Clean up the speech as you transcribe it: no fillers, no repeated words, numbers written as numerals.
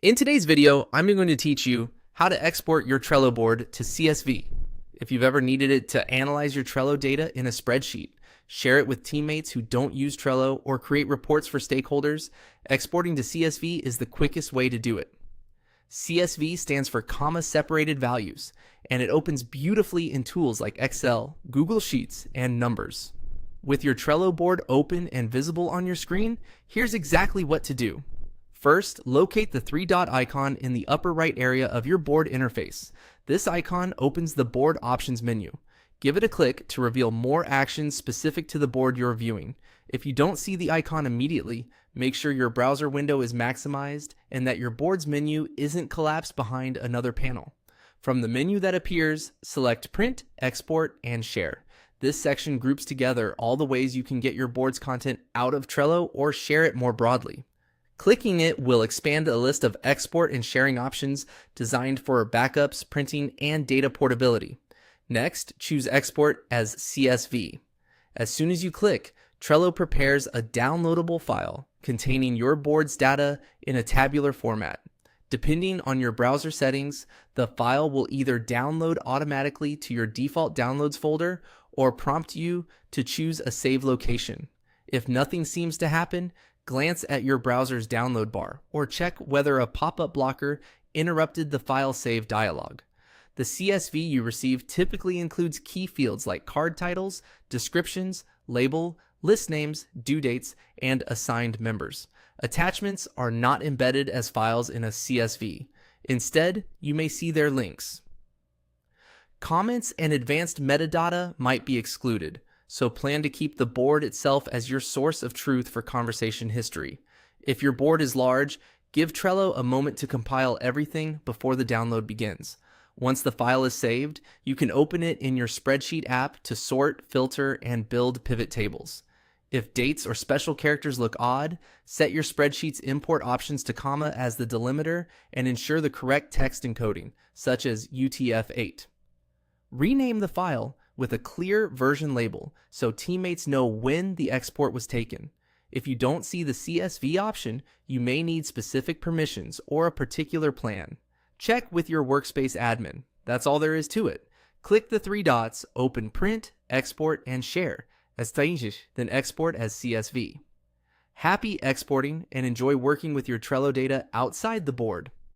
In today's video, I'm going to teach you how to export your Trello board to CSV. If you've ever needed it to analyze your Trello data in a spreadsheet, share it with teammates who don't use Trello, or create reports for stakeholders, exporting to CSV is the quickest way to do it. CSV stands for comma-separated values, and it opens beautifully in tools like Excel, Google Sheets, and Numbers. With your Trello board open and visible on your screen, here's exactly what to do. First, locate the three-dot icon in the upper right area of your board interface. This icon opens the Board Options menu. Give it a click to reveal more actions specific to the board you're viewing. If you don't see the icon immediately, make sure your browser window is maximized and that your board's menu isn't collapsed behind another panel. From the menu that appears, select Print, Export, and Share. This section groups together all the ways you can get your board's content out of Trello or share it more broadly. Clicking it will expand a list of export and sharing options designed for backups, printing, and data portability. Next, choose Export as CSV. As soon as you click, Trello prepares a downloadable file containing your board's data in a tabular format. Depending on your browser settings, the file will either download automatically to your default downloads folder or prompt you to choose a save location. If nothing seems to happen, glance at your browser's download bar or check whether a pop-up blocker interrupted the file save dialog. The CSV you receive typically includes key fields like card titles, descriptions, label, list names, due dates, and assigned members. Attachments are not embedded as files in a CSV. Instead, you may see their links. Comments and advanced metadata might be excluded, so plan to keep the board itself as your source of truth for conversation history. If your board is large, give Trello a moment to compile everything before the download begins. Once the file is saved, you can open it in your spreadsheet app to sort, filter, and build pivot tables. If dates or special characters look odd, set your spreadsheet's import options to comma as the delimiter and ensure the correct text encoding, such as UTF-8. Rename the file with a clear version label so teammates know when the export was taken. If you don't see the CSV option, you may need specific permissions or a particular plan. Check with your workspace admin. That's all there is to it. Click the three dots, open Print, Export, and Share, then export as CSV. Happy exporting and enjoy working with your Trello data outside the board.